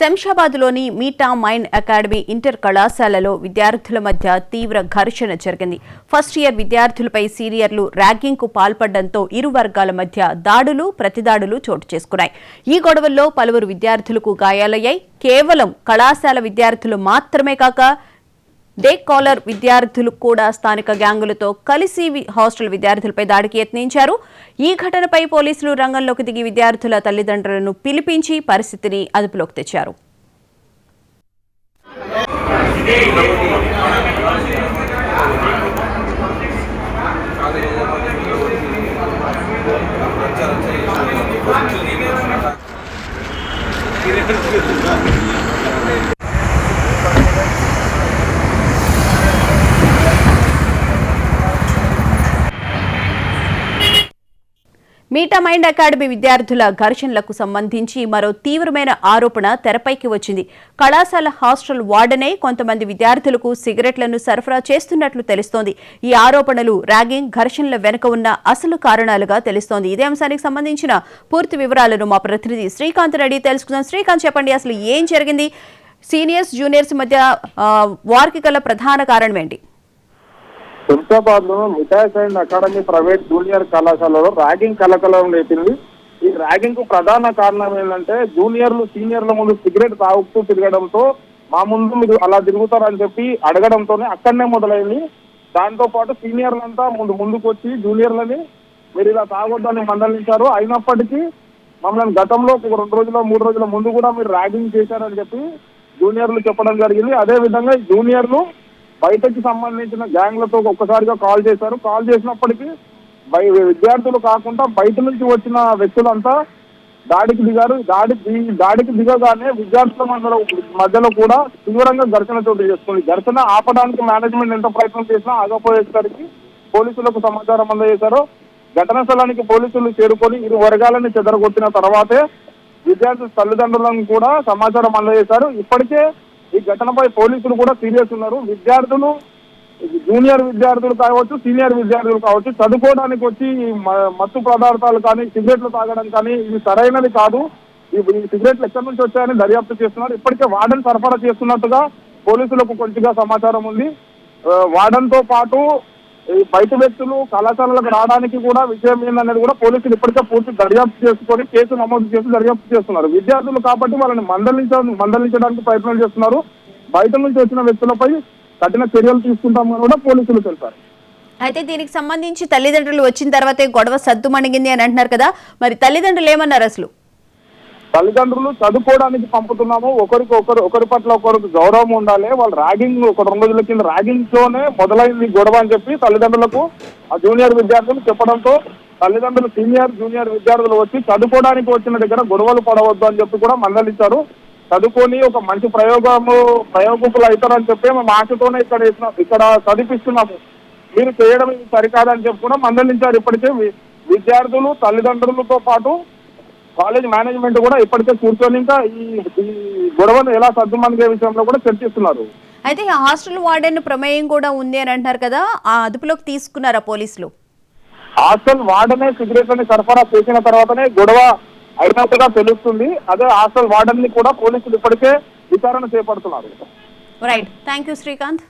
శంషాబాద్లోని meetha mind academy inter కళాశాలలో విద్యార్థుల మధ్య తీవ్ర ఘర్షణ జరిగింది. ఫస్ట్ ఇయర్ విద్యార్థులపై సీనియర్లు ర్యాగింగ్కు పాల్పడడంతో ఇరు వర్గాల మధ్య దాడులు ప్రతిదాడులు చోటు చేసుకున్నాయి. ఈ గొడవల్లో పలువురు విద్యార్థులకు గాయాలయ్యాయి. కేవలం కళాశాల విద్యార్థులు మాత్రమే కాక డే కాలర్ విద్యార్థులు కూడా స్థానిక గ్యాంగులతో కలిసి హాస్టల్ విద్యార్థులపై దాడికి యత్నించారు. ఈ ఘటనపై పోలీసులు రంగంలోకి దిగి విద్యార్థుల తల్లిదండ్రులను పిలిపించి పరిస్థితిని అదుపులోకి తెచ్చారు. మీటా మైండ్ అకాడమీ విద్యార్థుల ఘర్షణలకు సంబంధించి మరో తీవ్రమైన ఆరోపణ తెరపైకి వచ్చింది. కళాశాల హాస్టల్ వార్డనే కొంతమంది విద్యార్థులకు సిగరెట్లను సరఫరా చేస్తున్నట్లు తెలుస్తోంది. ఈ ఆరోపణలు ర్యాగింగ్ ఘర్షణల వెనుక ఉన్న అసలు కారణాలుగా తెలుస్తోంది. ఇదే అంశానికి సంబంధించిన పూర్తి వివరాలను మా ప్రతినిధి శ్రీకాంత్ రెడ్డి తెలుసుకుందాం. శ్రీకాంత్, చెప్పండి, అసలు ఏం జరిగింది? సీనియర్స్ జూనియర్స్ మధ్య వారికి గల ప్రధాన కారణం ఏంటి? శంషాబాద్ లో meetha mind academy private junior కళాశాలలో ర్యాగింగ్ కలకలం రేపింది. ఈ ర్యాగింగ్ కు ప్రధాన కారణం ఏంటంటే జూనియర్లు సీనియర్ల ముందు సిగరెట్ తాగుతూ తిరగడంతో మా ముందు మీరు అలా తిరుగుతారని చెప్పి అడగడంతోనే అక్కడనే మొదలైంది. దాంతో పాటు సీనియర్లంతా ముందుకు వచ్చి జూనియర్లని మీరు ఇలా తాగొద్దని మందలించారు. అయినప్పటికీ మమ్మల్ని గతంలో 2 రోజుల 3 రోజుల ముందు కూడా మీరు ర్యాగింగ్ చేశారని చెప్పి జూనియర్లు చెప్పడం జరిగింది. అదే విధంగా జూనియర్లు బయటకి సంబంధించిన గ్యాంగ్లతో ఒక్కసారిగా కాల్ చేశారు. కాల్ చేసినప్పటికీ విద్యార్థులు కాకుండా బయట నుంచి వచ్చిన వ్యక్తులంతా దాడికి దిగారు. దాడికి దిగగానే విద్యార్థుల మధ్యలో కూడా తీవ్రంగా ఘర్షణ చోటు చేసుకుంది. ఘర్షణ ఆపడానికి మేనేజ్మెంట్ ఎంత ప్రయత్నం చేసినా ఆగపోయేసరికి పోలీసులకు సమాచారం అందజేశారు. ఘటనా స్థలానికి పోలీసులు చేరుకొని ఇరు వర్గాలను చెదరగొట్టిన తర్వాతే విద్యార్థుల తల్లిదండ్రులను కూడా సమాచారం అందజేశారు. ఇప్పటికే ఈ ఘటనపై పోలీసులు కూడా సీరియస్ ఉన్నారు. విద్యార్థులు జూనియర్ విద్యార్థులు కావచ్చు, సీనియర్ విద్యార్థులు కావచ్చు, చదువుకోవడానికి వచ్చి మత్తు పదార్థాలు కానీ సిగరెట్లు తాగడం కానీ ఇది సరైనది కాదు. ఈ సిగరెట్లు ఎక్కడి నుంచి వచ్చాయని దర్యాప్తు చేస్తున్నారు. ఇప్పటికే వార్డెన్ సరఫరా చేస్తున్నట్టుగా పోలీసులకు కొంచెంగా సమాచారం ఉంది. వార్డెన్ తో పాటు ఈ బయట వ్యక్తులు కళాశాలలకు రావడానికి కూడా విషయం ఏందనేది కూడా పోలీసులు ఇప్పటికే పూర్తి దర్యాప్తు చేసుకొని కేసు నమోదు చేసి దర్యాప్తు చేస్తున్నారు. విద్యార్థులు కాబట్టి వాళ్ళని మందలించడానికి ప్రయత్నాలు చేస్తున్నారు. బయట నుంచి వచ్చిన వ్యక్తులపై కఠిన చర్యలు తీసుకుంటామని కూడా పోలీసులు తెలిపారు. అయితే దీనికి సంబంధించి తల్లిదండ్రులు వచ్చిన తర్వాతే గొడవ సద్దుమణిగింది అని అంటున్నారు కదా, మరి తల్లిదండ్రులు ఏమన్నారు? అసలు తల్లిదండ్రులు చదువుకోవడానికి పంపుతున్నాము, ఒకరి పట్ల ఒకరికి గౌరవం ఉండాలి, వాళ్ళు ర్యాగింగ్ 2 రోజుల కింద ర్యాగింగ్ లోనే మొదలైంది గొడవ అని చెప్పి తల్లిదండ్రులకు ఆ జూనియర్ విద్యార్థులు చెప్పడంతో తల్లిదండ్రులు జూనియర్ విద్యార్థులు వచ్చి చదువుకోవడానికి వచ్చిన దగ్గర గొడవలు పడవద్దు అని చెప్పి కూడా మందలించారు. చదువుకొని ఒక మంచి ప్రయోగకులు అవుతారని చెప్పి మేము ఆశతోనే ఇక్కడ చదివిస్తున్నాము, మీరు చేయడం ఇది సరికాదని చెప్పి కూడా మందలించారు. ఇప్పటికే విద్యార్థులు తల్లిదండ్రులతో పాటు కాలేజ్ మేనేజ్మెంట్ కూడా ఇప్పటికే కూర్చొని ఇంకా ఈ గొడవను ఎలా సర్దుమణిగే విషయంలో కూడా చర్చిస్తున్నారు. అయితే హాస్టల్ వార్డెన్ ప్రమేయం కూడా ఉంది అని అంటారు కదా, ఆ అదుపులోకి తీసుకున్నారా పోలీసులు? హాస్టల్ వార్డెనే సిగరెట్లని సరఫరా చేసిన తర్వాతనే గొడవ అయినట్టుగా తెలుస్తుంది. అదే హాస్టల్ వార్డెన్ ని కూడా పోలీసులు ఇప్పటికే విచారణ చేపడుతున్నారు. Right, thank you Srikanth.